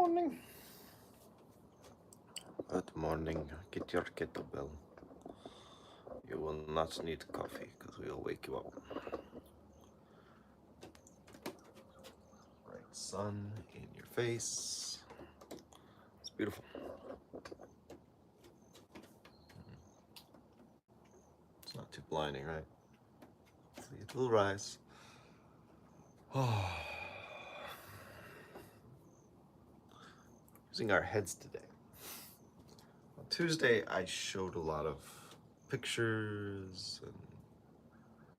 morning. Good morning. Get your kettlebell. You will not need coffee because we'll wake you up. Bright sun in your face. It's beautiful. It's not too blinding, right? Hopefully it will rise. Using our heads today. On Tuesday, I showed a lot of pictures and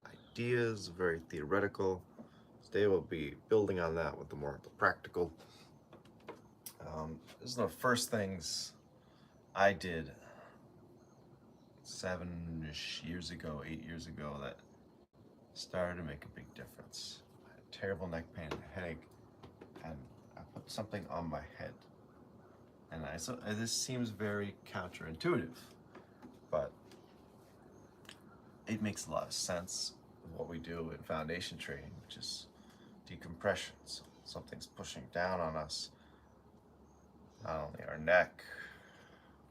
ideas, very theoretical. Today we'll be building on that with the practical. This is one of the first things I did 7-ish years ago, 8 years ago, that started to make a big difference. I had terrible neck pain and a headache, and I put something on my head. And this seems very counterintuitive, but it makes a lot of sense with what we do in foundation training, which is decompression. So something's pushing down on us, not only our neck,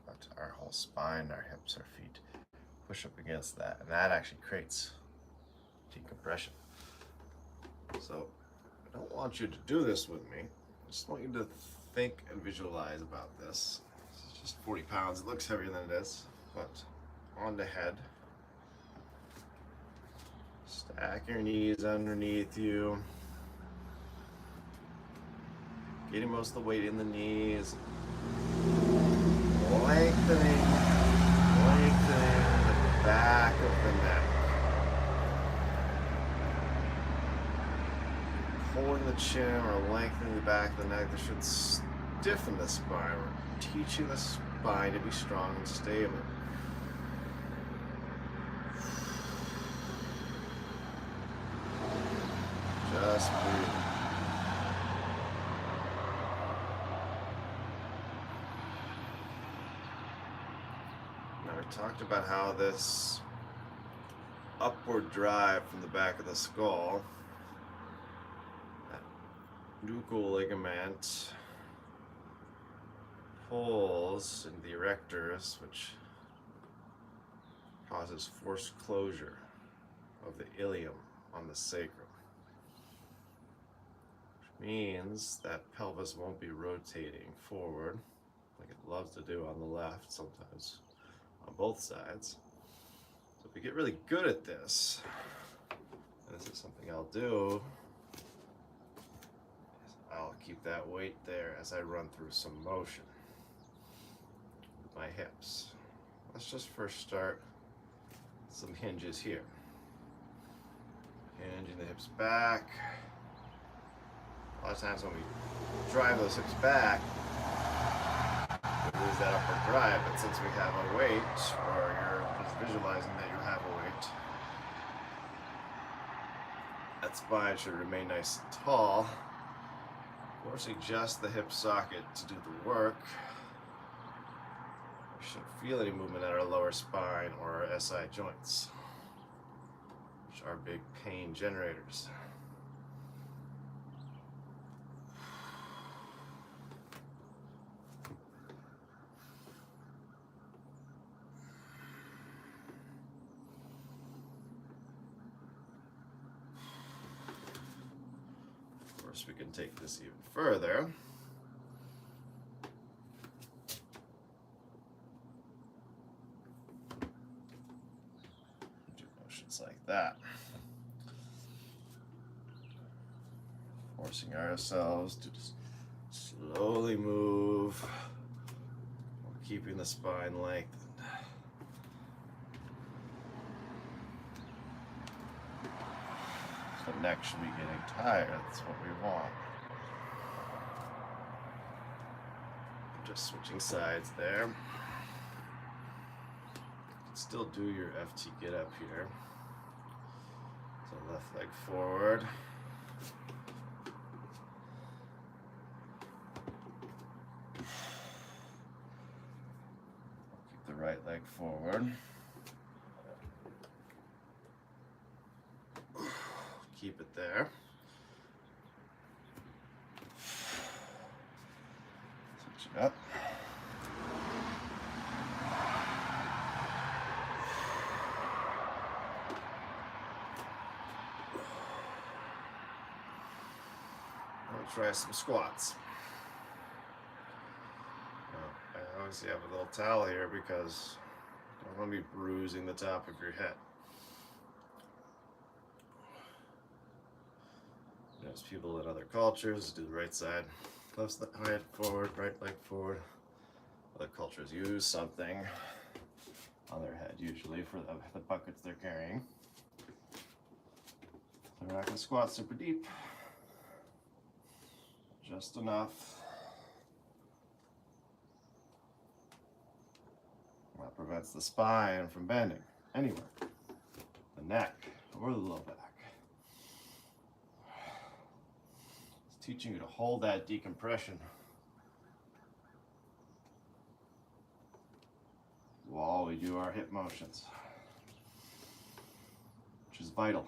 but our whole spine, our hips, our feet push up against that, and that actually creates decompression. So I don't want you to do this with me. I just want you to think and visualize about this. It's just 40 pounds. It looks heavier than it is, but on the head. Stack your knees underneath you. Getting most of the weight in the knees. Lengthening the back of the neck. Pulling the chin or lengthening the back of the neck. This should stiffen the spine. We're teaching the spine to be strong and stable. Just breathe. Now we talked about how this upward drive from the back of the skull, that nuchal ligament, pulls into the erectors, which causes forced closure of the ilium on the sacrum. Which means that pelvis won't be rotating forward like it loves to do on the left, sometimes on both sides. So if we get really good at this, and this is something I'll do, I'll keep that weight there as I run through some motion with my hips. Let's just first start some hinges here. Hinging the hips back. A lot of times when we drive those hips back, we lose that upward drive, but since we have a weight, or you're just visualizing that you have a weight, that spine should remain nice and tall, forcing just the hip socket to do the work. We shouldn't feel any movement at our lower spine or our SI joints, which are big pain generators. Of course, we can take this even further. Do motions like that. Forcing ourselves to just slowly move while keeping the spine lengthened. The neck should be getting tired. That's what we want. Just switching sides there. Still do your FT get up here. So left leg forward. Keep the right leg forward. Keep it there. Yep. I'll try some squats. I obviously have a little towel here because I don't want to be bruising the top of your head. There's people in other cultures do the right side, left head forward, right leg forward. Other cultures use something on their head, usually for the buckets they're carrying. They're not going to squat super deep, just enough. That prevents the spine from bending anywhere, the neck or the low back. It's teaching you to hold that decompression while we do our hip motions, which is vital.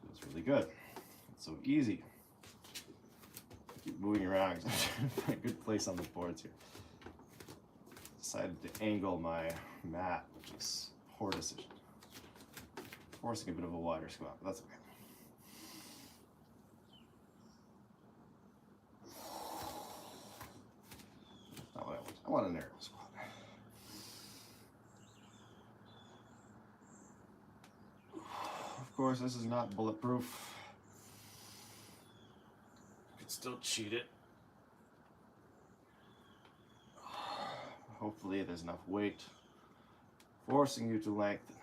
Feels really good. It's so easy. Keep moving around. A good place on the boards here. Decided to angle my mat, which is a poor decision. Forcing a bit of a wider squat, but that's okay. Not what I want. I want a narrow squat. Of course, this is not bulletproof. You can still cheat it. Hopefully there's enough weight forcing you to lengthen.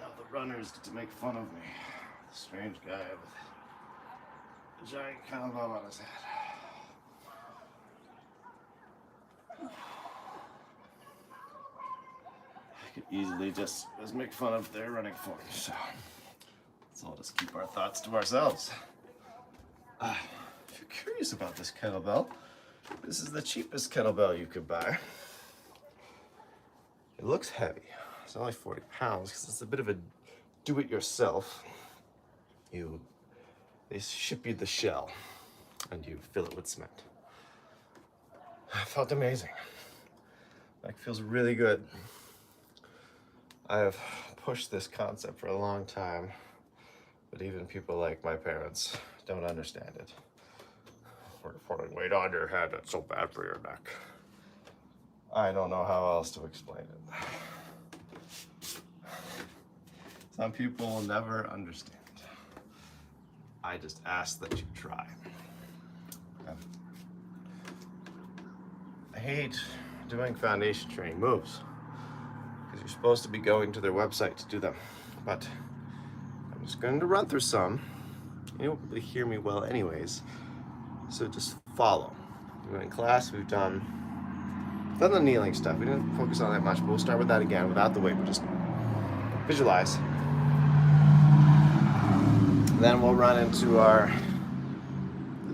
Now the runners get to make fun of me. The strange guy with a giant kettlebell on his head. I could easily just make fun of their running form, so let's just keep our thoughts to ourselves. If you're curious about this kettlebell, this is the cheapest kettlebell you could buy. It looks heavy. It's only 40 pounds because it's a bit of a do-it-yourself. They ship you the shell and you fill it with cement. It felt amazing. Like, feels really good. I have pushed this concept for a long time, but even people like my parents don't understand it. We're putting weight on your head, that's so bad for your neck. I don't know how else to explain it. Some people will never understand. I just ask that you try. I hate doing foundation training moves because you're supposed to be going to their website to do them. But I'm just going to run through some. You won't really hear me well anyways, so just follow. In class, we've done the kneeling stuff. We didn't focus on that much, but we'll start with that again without the weight. We'll just visualize. Then we'll run into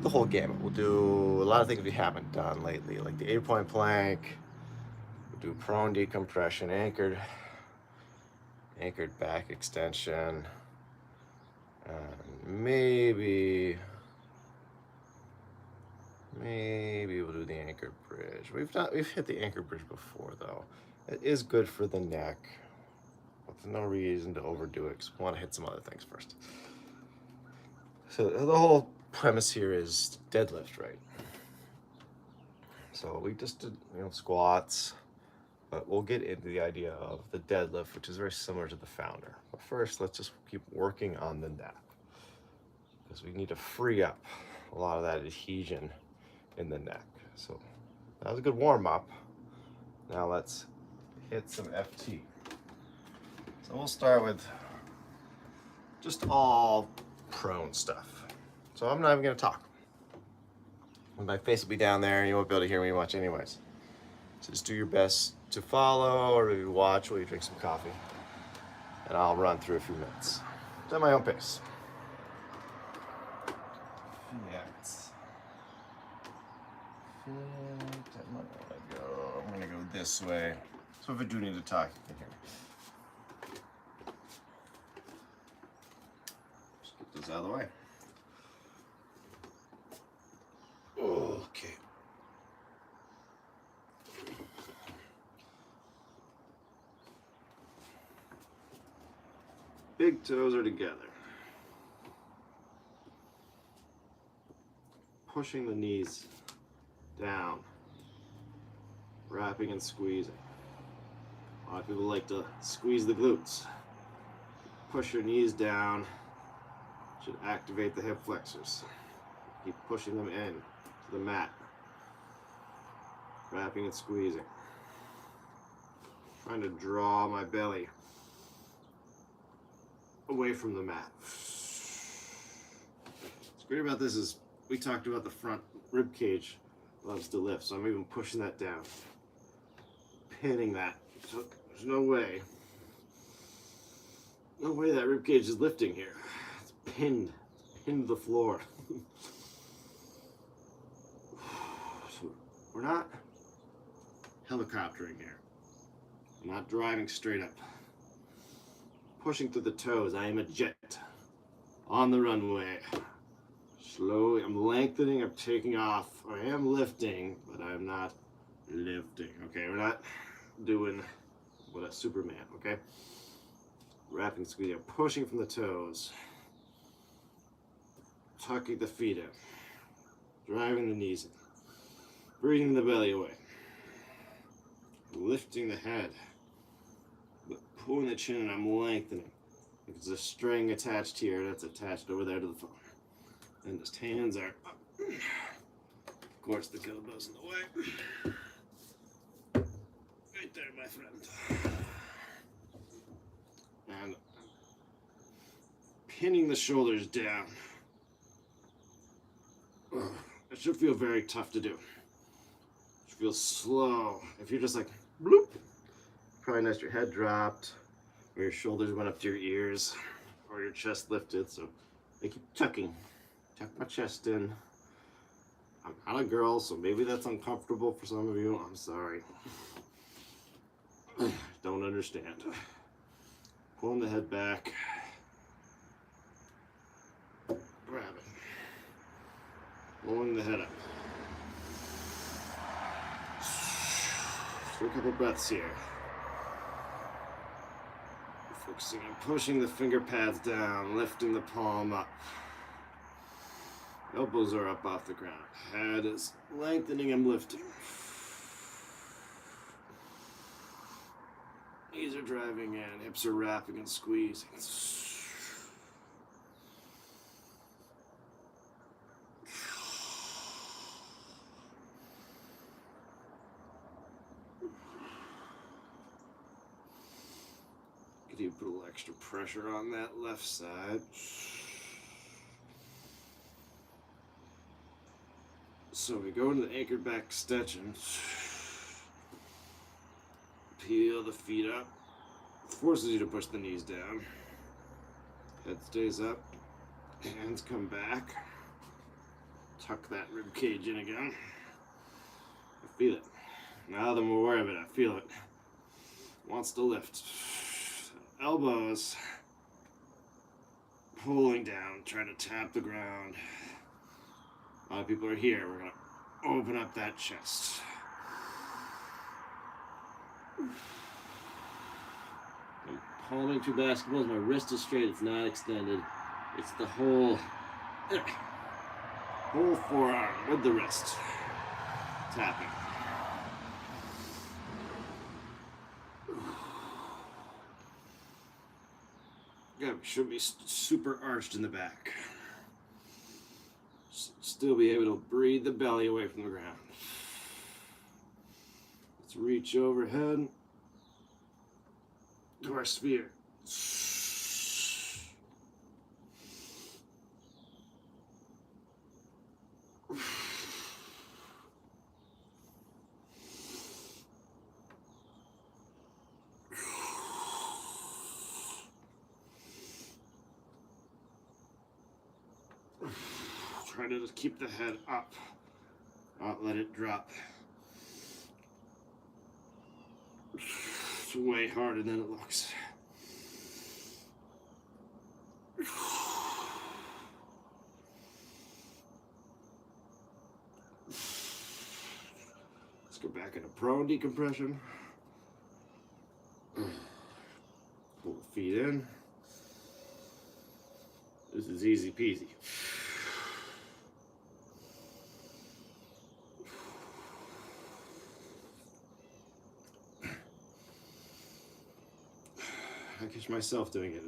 the whole gamut. We'll do a lot of things we haven't done lately, like the 8-point plank. We'll do prone decompression, anchored back extension, and maybe we'll do the anchored bridge. We've hit the anchored bridge before though. It is good for the neck, but there's no reason to overdo it because we want to hit some other things first. So the whole premise here is deadlift, right? So we just did, squats, but we'll get into the idea of the deadlift, which is very similar to the founder. But first, let's just keep working on the neck because we need to free up a lot of that adhesion in the neck. So that was a good warm up. Now let's hit some FT. So we'll start with just all prone stuff. So I'm not even going to talk. My face will be down there and you won't be able to hear me much anyways. So just do your best to follow or maybe watch while you drink some coffee. And I'll run through a few minutes. It's at my own pace. I'm gonna go this way. So if I do need to talk, you can hear me. Just get those out of the way. Okay. Big toes are together. Pushing the knees down. Wrapping and squeezing. A lot of people like to squeeze the glutes. Push your knees down. Should activate the hip flexors. Keep pushing them in to the mat. Wrapping and squeezing. Trying to draw my belly away from the mat. What's great about this is we talked about the front rib cage loves to lift, so I'm even pushing that down, pinning that. So there's no way that rib cage is lifting here. It's pinned to the floor. So we're not helicoptering here. I'm not driving straight up. Pushing through the toes. I am a jet on the runway. Slowly, I'm lengthening, I'm taking off. I am lifting, but I'm not lifting. Okay, we're not doing what a Superman, okay? Wrapping, squeezing, pushing from the toes. Tucking the feet in. Driving the knees in. Breathing the belly away. Lifting the head. Pulling the chin and I'm lengthening. There's a string attached here that's attached over there to the phone. And just hands are up. Of course the kettlebell's in the way. Right there, my friend. And pinning the shoulders down. It should feel very tough to do. It should feel slow. If you're just like, bloop, probably noticed your head dropped, or your shoulders went up to your ears, or your chest lifted. So I keep tucking. Tuck my chest in. I'm not a girl, so maybe that's uncomfortable for some of you. I'm sorry. Don't understand. Pulling the head back. Grab it. Pulling the head up. Just a couple breaths here. Focusing on pushing the finger pads down, lifting the palm up. Elbows are up off the ground. Head is lengthening and lifting. Knees are driving in, hips are wrapping and squeezing. Could you put a little extra pressure on that left side? So we go into the anchored back extension. Peel the feet up. Forces you to push the knees down. Head stays up. Hands come back. Tuck that rib cage in again. I feel it. Now that I'm aware of it, I feel it. Wants to lift. Elbows pulling down, trying to tap the ground. A lot of people are here. We're going to open up that chest. I'm palming two basketballs. My wrist is straight. It's not extended. It's the whole forearm with the wrist. Tapping. Yeah, should be super arched in the back. Still be able to breathe the belly away from the ground. Let's reach overhead to our sphere. Try to just keep the head up, not let it drop. It's way harder than it looks. Let's go back into prone decompression. Pull the feet in. This is easy peasy. I catch myself doing it.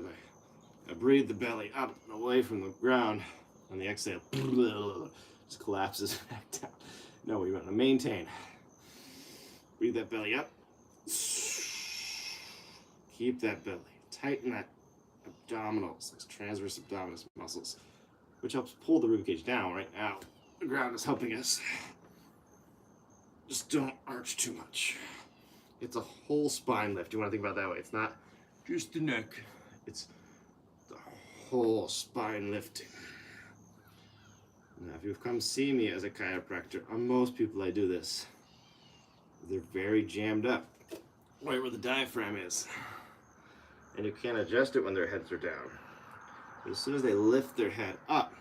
I breathe the belly up and away from the ground, and the exhale just collapses back down. No, we want to maintain. Breathe that belly up. Keep that belly. Tighten that abdominals, those transverse abdominis muscles, which helps pull the ribcage down. Right now, the ground is helping us. Just don't arch too much. It's a whole spine lift. You want to think about it that way. It's not just the neck. It's the whole spine lifting. Now, if you've come see me as a chiropractor, on most people I do this. They're very jammed up, right where the diaphragm is. And you can't adjust it when their heads are down. But as soon as they lift their head up,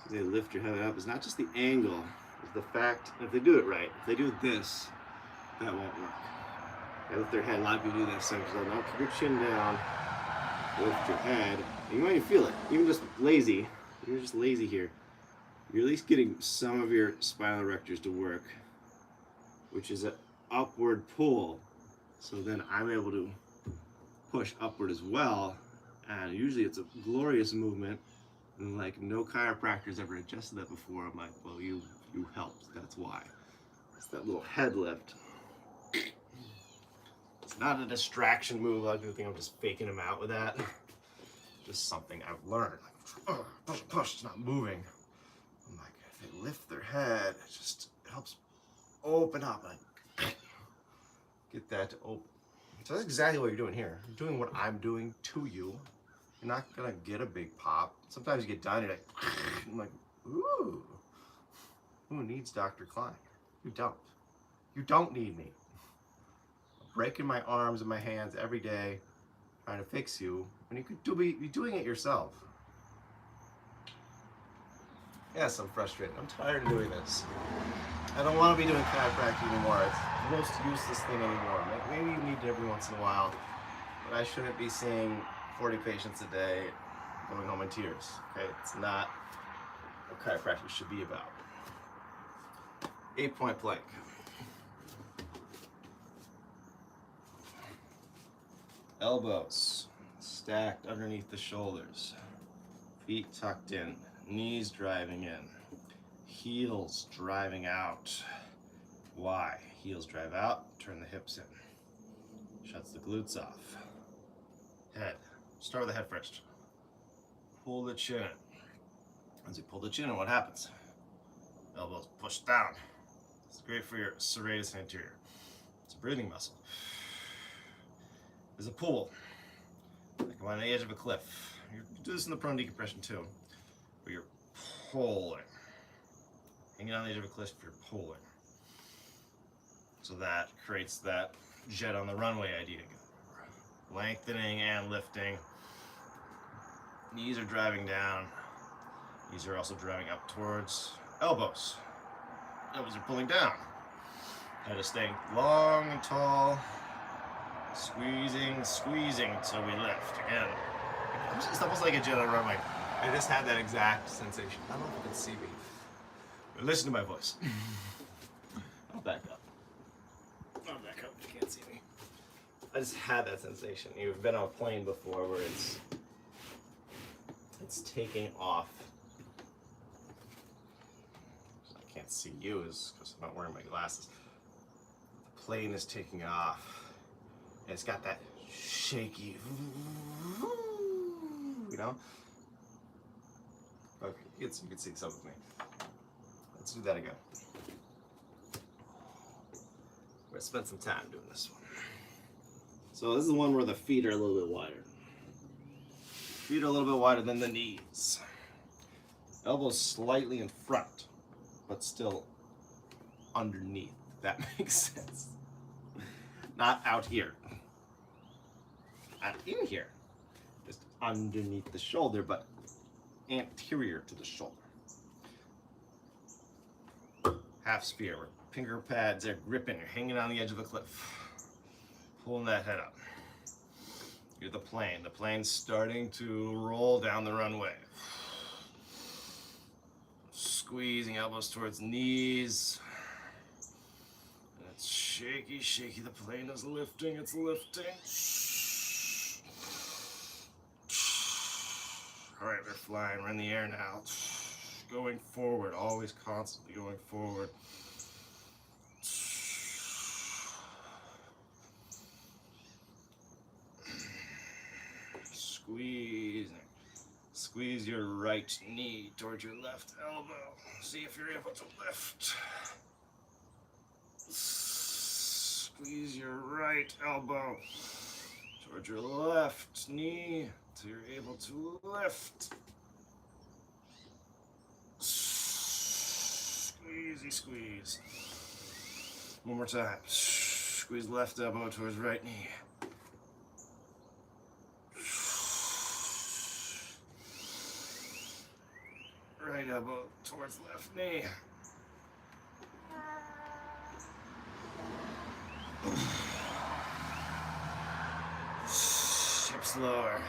it's not just the angle, it's the fact, if they do it right, if they do this, that won't work. They lift their head, a lot of people do this, so now keep your chin down, lift your head, and you might even feel it, even just lazy, you're just lazy here. You're at least getting some of your spinal erectors to work, which is an upward pull. So then I'm able to push upward as well, and usually it's a glorious movement, and like no chiropractor's ever adjusted that before. I'm like, well, you helped, that's why. It's that little head lift. It's not a distraction move. A lot of people think I'm just faking them out with that. Just something I've learned. Like, push, it's not moving. I'm like, if they lift their head, it just helps open up. Like, get that to open. So that's exactly what you're doing here. You're doing what I'm doing to you. You're not gonna get a big pop. Sometimes you get done, you're like, I'm like, ooh. Who needs Dr. Klein? You don't. You don't need me. I'm breaking my arms and my hands every day trying to fix you when you could be doing it yourself. Yes, I'm frustrated. I'm tired of doing this. I don't want to be doing chiropractic anymore. It's the most useless thing anymore. Maybe you need it every once in a while, but I shouldn't be seeing 40 patients a day going home in tears. Okay, it's not what chiropractic should be about. 8-point plank. Elbows stacked underneath the shoulders. Feet tucked in. Knees driving in. Heels driving out. Why? Heels drive out, turn the hips in. Shuts the glutes off. Head. Start with the head first. Pull the chin in. As you pull the chin in, what happens? Elbows push down. It's great for your serratus anterior. It's a breathing muscle. There's a pull. Like I'm on the edge of a cliff. You do this in the prone decompression too, where you're pulling. Hanging on the edge of a cliff, you're pulling. So that creates that jet on the runway idea. Lengthening and lifting. Knees are driving down. Knees are also driving up towards elbows. Elbows are pulling down. Head is staying long and tall. Squeezing, squeezing till we lift. Again, it's almost like a jet on a runway. I just had that exact sensation. I don't know if you can see me. But listen to my voice. I'll back up. I'll back up. You can't see me. I just had that sensation. You've been on a plane before where it's taking off. I can't see you because I'm not wearing my glasses. The plane is taking off. And it's got that shaky, you know? Okay, you can see some of me. Let's do that again. We're gonna spend some time doing this one. So this is the one where the feet are a little bit wider. Feet are a little bit wider than the knees. Elbows slightly in front, but still underneath, if that makes sense. Not out here. Not in here. Just underneath the shoulder, but anterior to the shoulder. Half sphere, where finger pads are gripping, you're hanging on the edge of a cliff. Pulling that head up. You're the plane. The plane's starting to roll down the runway. Squeezing elbows towards knees. And it's shaky, shaky. The plane is lifting, it's lifting. All right, we're flying, we're in the air now. Going forward, always constantly going forward. Squeeze your right knee towards your left elbow. See if you're able to lift. Squeeze your right elbow towards your left knee so you're able to lift. Squeezy squeeze. One more time. Squeeze left elbow towards right knee. Right elbow towards left knee. Hips lower.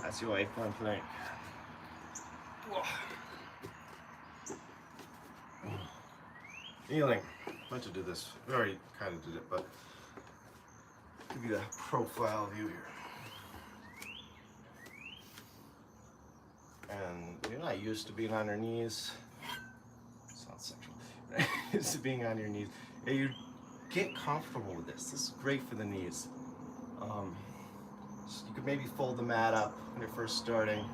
That's your A-point plank. Kneeling. I meant to do this. We already kind of did it, but give you a profile view here. And you're not used to being on your knees. Sounds sexual. Right? Used to being on your knees. Yeah, you get comfortable with this. This is great for the knees. You could maybe fold the mat up when you're first starting.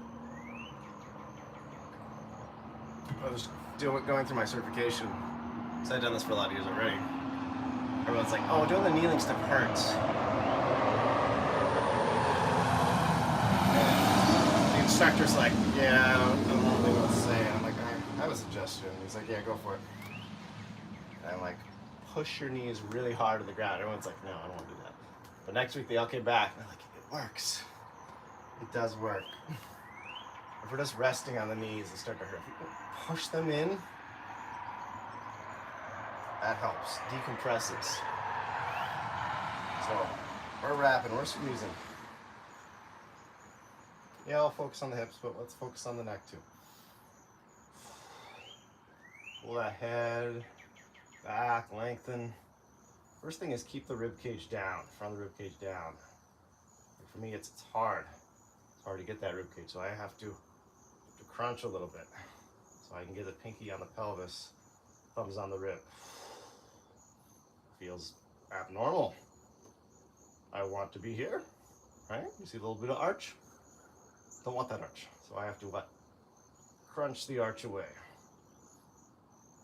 I was going through my certification, so I've done this for a lot of years already. Everyone's like, oh, doing the kneeling stuff hurts. The instructor's like, yeah, I don't know what to say. And I'm like, I have a suggestion. He's like, yeah, go for it. And I'm like, push your knees really hard to the ground. Everyone's like, no, I don't want to do that. But next week they all came back and they're like, it works. It does work. If we're just resting on the knees and start to hurt, if you push them in, that helps, decompresses. So we're wrapping, we're squeezing. Yeah, I'll focus on the hips, but let's focus on the neck too. Pull that head back, lengthen. First thing is keep the rib cage down, front of the rib cage down. And for me, it's hard. It's hard to get that rib cage, so I have to crunch a little bit so I can get the pinky on the pelvis, thumbs on the rib. Feels abnormal. I want to be here, right? You see a little bit of arch? Don't want that arch. So I have to what? Crunch the arch away.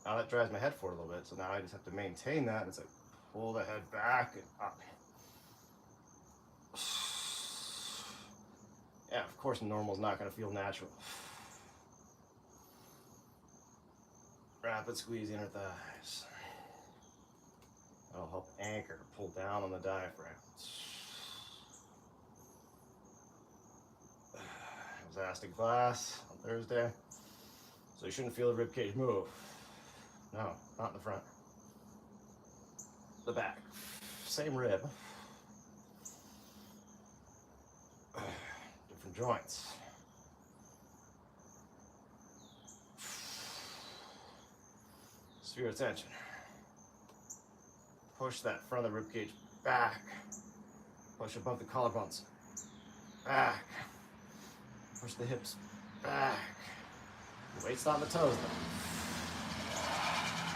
Now that drives my head forward a little bit, so now I just have to maintain that. It's like pull the head back and up. Yeah, of course normal's not gonna feel natural. Rapid squeeze inner thighs. That'll help anchor, pull down on the diaphragm. I was asked in class on Thursday, so you shouldn't feel the rib cage move. No, not in the front. The back, same rib. Different joints. Sphere of tension. Push that front of the rib cage back. Push above the collarbones. Back. Push the hips back. The weight's not on the toes though.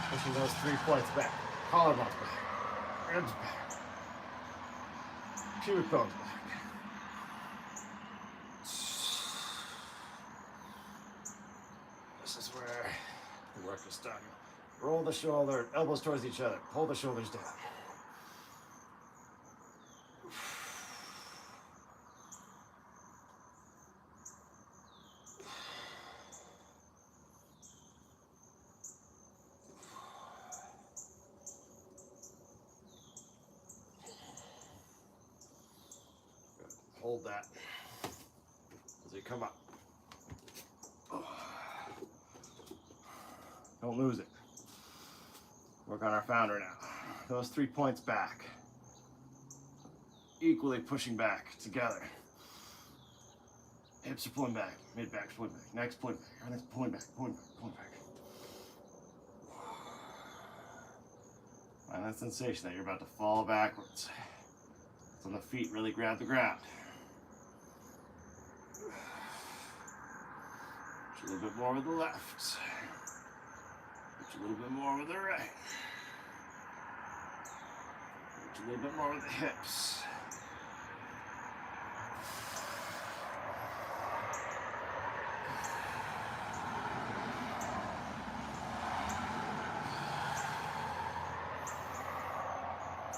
Pushing those 3 points back. Collarbones back. Ribs back. Pubic bones back. This is where the work is done. Roll the shoulder, elbows towards each other. Pull the shoulders down. hold that as we come up. Don't lose it. Work on our founder now. Those 3 points back. Equally pushing back together. Hips are pulling back, mid back's pulling back, neck's pulling back, everything's pulling back, pulling back, pulling back. Find that sensation that you're about to fall backwards. So the feet really grab the ground. Push a little bit more with the left. Push a little bit more with the right. Push a little bit more with the hips.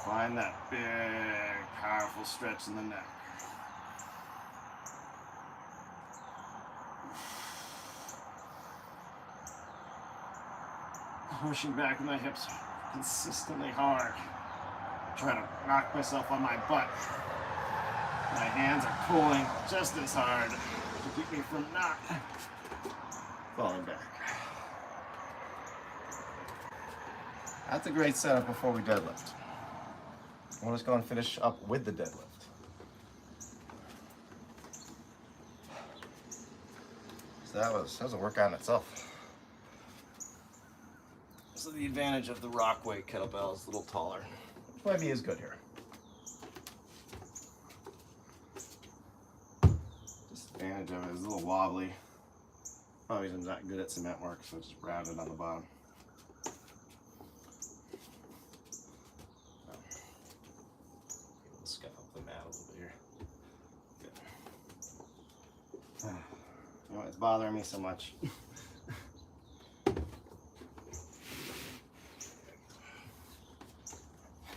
Find that big, powerful stretch in the neck. Pushing back with my hips consistently hard. Trying to knock myself on my butt. My hands are pulling just as hard to keep me from not falling back. That's a great setup before we deadlift. We'll just go and finish up with the deadlift. So that was a workout in itself. So the advantage of the rock weight kettlebell is a little taller. Which might be as good here. Disadvantage of it is a little wobbly. Probably I'm not good at cement work, so it's just rounded on the bottom. Let's scuff up the mat a little bit here. Good. You know, it's bothering me so much.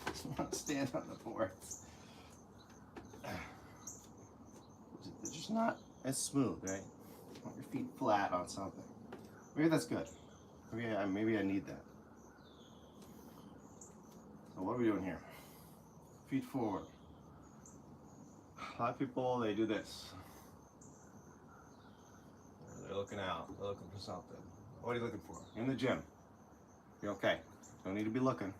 Just want to stand on the boards. They're just not as smooth, right? You want your feet flat on something. Maybe that's good. Maybe I need that. So what are we doing here? Feet forward. A lot of people, they do this. They're looking out. They're looking for something. What are you looking for? In the gym. You're okay. Don't need to be looking.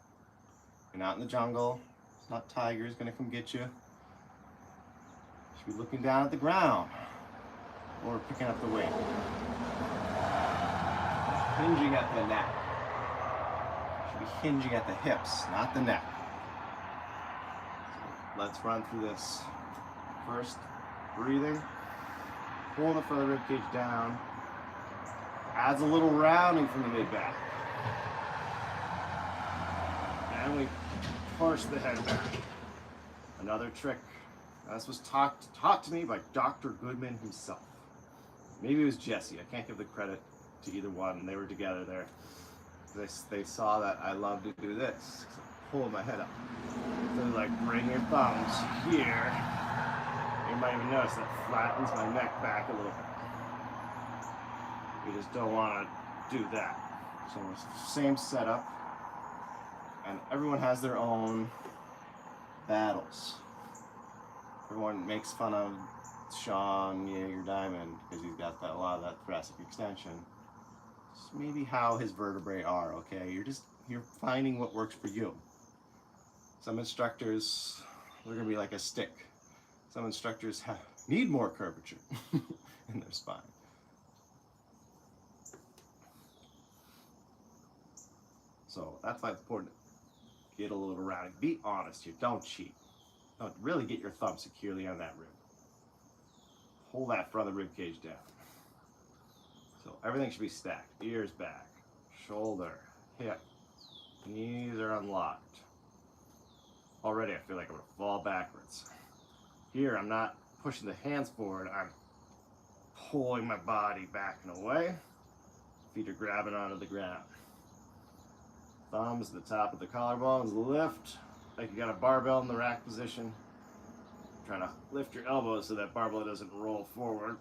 You're not in the jungle. It's not tigers gonna come get you. You should be looking down at the ground or picking up the weight. Hinging at the neck. You should be hinging at the hips, not the neck. So let's run through this. First, breathing. Pull the front of the ribcage down. Adds a little rounding from the mid-back. And we push the head back. Another trick. This was taught to me by Dr. Goodman himself. Maybe it was Jesse. I can't give the credit to either one. They were together there. They saw that I love to do this. So pull my head up. So like bring your thumbs here. You might even notice that flattens my neck back a little bit. We just don't want to do that. So same setup. And everyone has their own battles. Everyone makes fun of Sean Jaeger Diamond because he's got a lot of that thoracic extension. It's maybe how his vertebrae are, okay? You're finding what works for you. Some instructors, they're gonna be like a stick. Some instructors need more curvature in their spine. So that's why it's important to get a little rounding. Be honest here, don't cheat. Don't really get your thumb securely on that rib. Pull that front of the rib cage down. So everything should be stacked. Ears back, shoulder, hip, knees are unlocked. Already I feel like I'm gonna fall backwards. Here I'm not pushing the hands forward, I'm pulling my body back and away. Feet are grabbing onto the ground. Thumbs at the top of the collarbones, lift like you got a barbell in the rack position. Trying to lift your elbows so that barbell doesn't roll forward.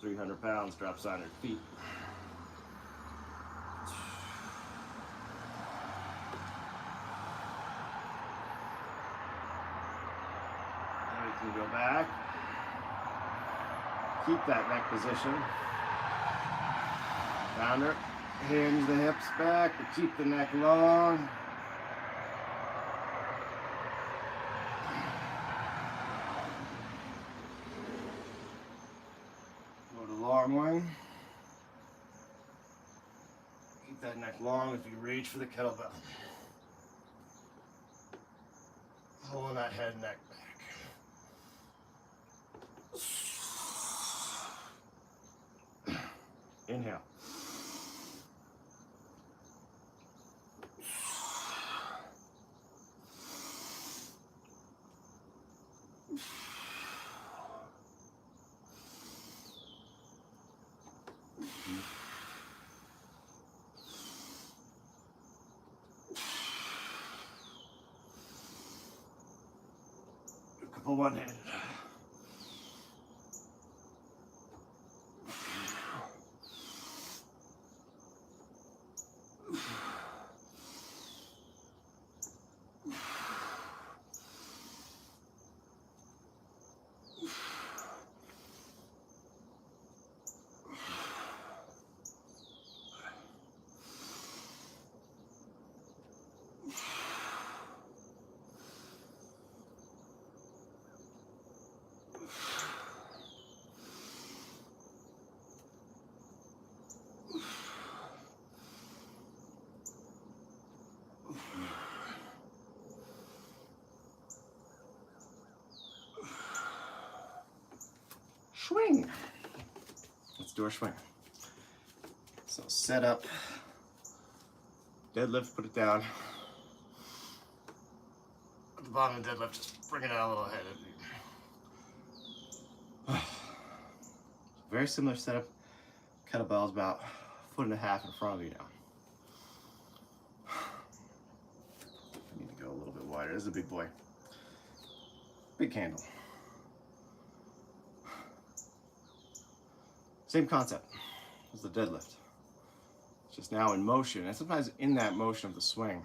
300 pounds drops on your feet. Now you can go Keep that neck position. Founder, hinge the hips back, but keep the neck long. Go to long one. Keep that neck long as you reach for the kettlebell. Pulling that head and neck back. Inhale. A couple one-handed. Swing. Let's do our swing. So set up, deadlift, put it down. At the bottom of the deadlift, just bring it out a little ahead. Very similar setup. Kettlebell's about 1.5 feet in front of you now. I need to go a little bit wider. This is a big boy. Big handle. Same concept as the deadlift. It's just now in motion, and sometimes in that motion of the swing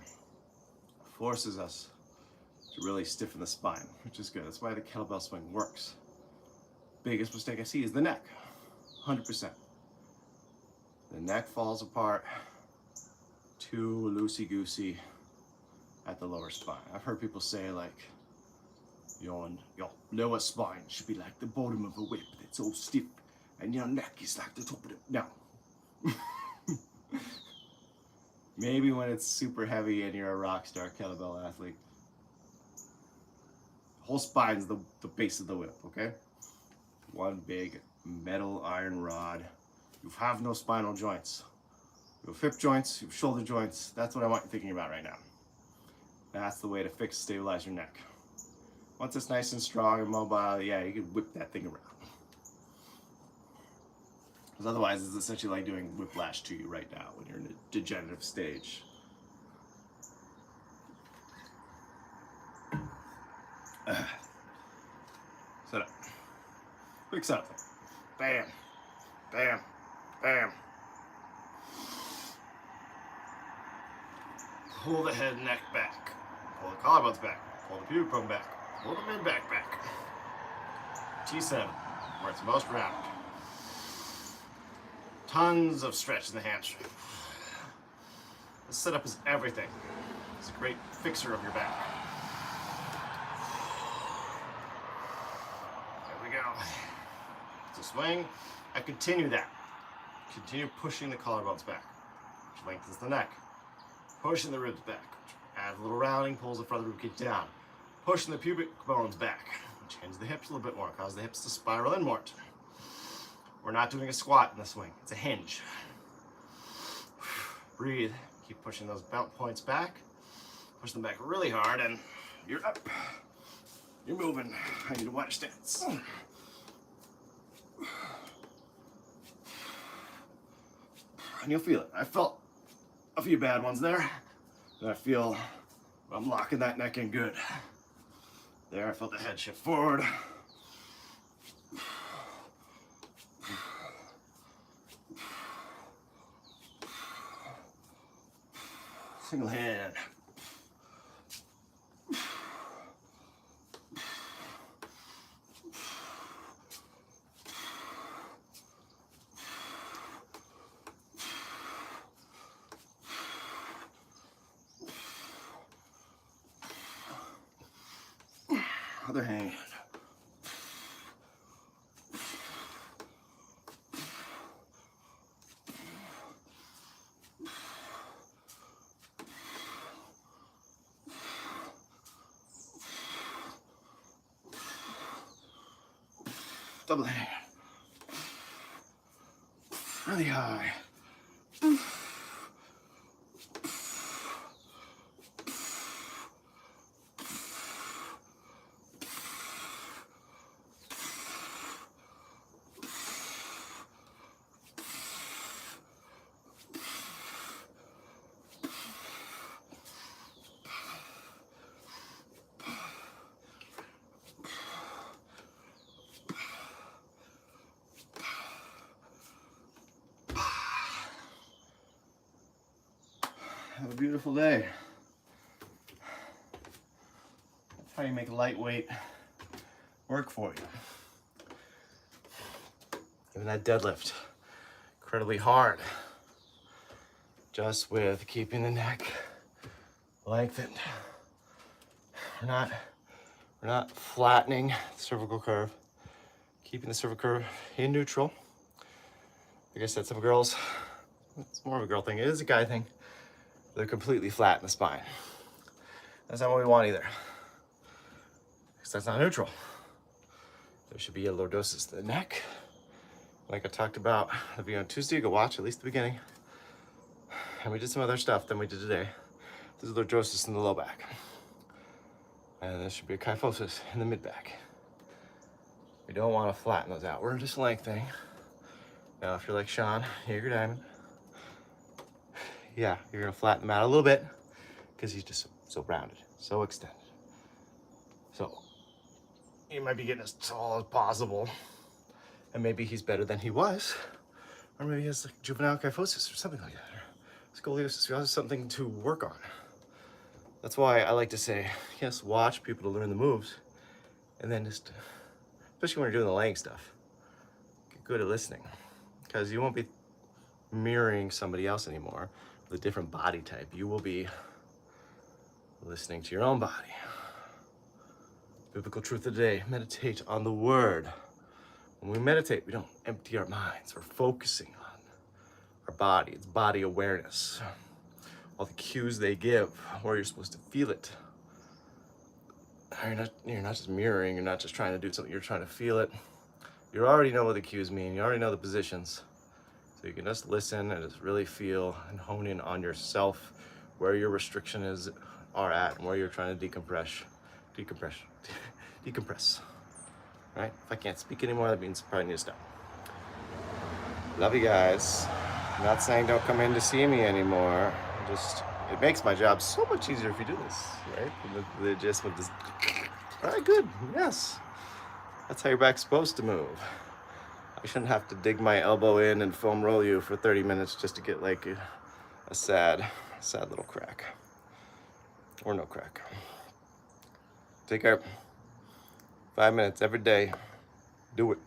forces us to really stiffen the spine, which is good. That's why the kettlebell swing works. Biggest mistake I see is the neck. 100%. The neck falls apart, too loosey-goosey at the lower spine. I've heard people say like, your lower spine should be like the bottom of a whip that's all stiff, and your neck is like the top of it. No. Maybe when it's super heavy and you're a rock star kettlebell athlete. Whole spine's the base of the whip, okay? One big metal iron rod. You have no spinal joints. You have hip joints, you have shoulder joints. That's what I want you thinking about right now. That's the way to fix, stabilize your neck. Once it's nice and strong and mobile, yeah, you can whip that thing around. Because otherwise, it's essentially like doing whiplash to you right now when you're in a degenerative stage. Set up. Quick setup. Bam, bam, bam. Pull the head and neck back. Pull the collarbones back. Pull the pubic bone back. Pull the mid-back back. T7, where it's most round. Tons of stretch in the hamstring. This setup is everything. It's a great fixer of your back. There we go. It's a swing. I continue that. Continue pushing the collarbones back, which lengthens the neck. Pushing the ribs back, which adds a little rounding, pulls the front of the ribcage down. Pushing the pubic bones back, which hinges the hips a little bit more, causes the hips to spiral inward. We're not doing a squat in the swing. It's a hinge. Breathe. Keep pushing those belt points back. Push them back really hard, and you're up. You're moving. I need a wider stance. And you'll feel it. I felt a few bad ones there. And I feel I'm locking that neck in good. There, I felt the head shift forward. Single hand. Other hand. Double hand. Really high. Have a beautiful day. That's how you make lightweight work for you. Even that deadlift, incredibly hard. Just with keeping the neck lengthened. We're not flattening the cervical curve. Keeping the cervical curve in neutral. Like I said, some girls, it's more of a girl thing. It is a guy thing. They're completely flat in the spine. That's not what we want either. Because that's not neutral. There should be a lordosis to the neck. Like I talked about the video on Tuesday, go watch at least the beginning. And we did some other stuff than we did today. There's a lordosis in the low back. And there should be a kyphosis in the mid back. We don't want to flatten those out. We're just lengthening. Now, if you're like Sean, Jaeger Diamond, yeah, you're gonna flatten them out a little bit because he's just so rounded, so extended. So you might be getting as tall as possible, and maybe he's better than he was, or maybe he has like juvenile kyphosis or something like that, or scoliosis. He has something to work on. That's why I like to say, yes, watch people to learn the moves, and then just, especially when you're doing the laying stuff, get good at listening, because you won't be mirroring somebody else anymore. A different body type. You will be listening to your own body. Biblical truth of the day, meditate on the word. When we meditate, we don't empty our minds. We're focusing on our body. It's body awareness. All the cues they give, where you're supposed to feel it. You're not just mirroring, you're not just trying to do something, you're trying to feel it. You already know what the cues mean, you already know the positions. So you can just listen and just really feel and hone in on yourself, where your restriction are at, and where you're trying to decompress. Right? If I can't speak anymore, that means I probably need to stop. Love you guys. I'm not saying don't come in to see me anymore. It makes my job so much easier if you do this, right? The adjustment is, all right, good, yes. That's how your back's supposed to move. I shouldn't have to dig my elbow in and foam roll you for 30 minutes just to get like a sad little crack. Or no crack. Take care. 5 minutes every day. Do it.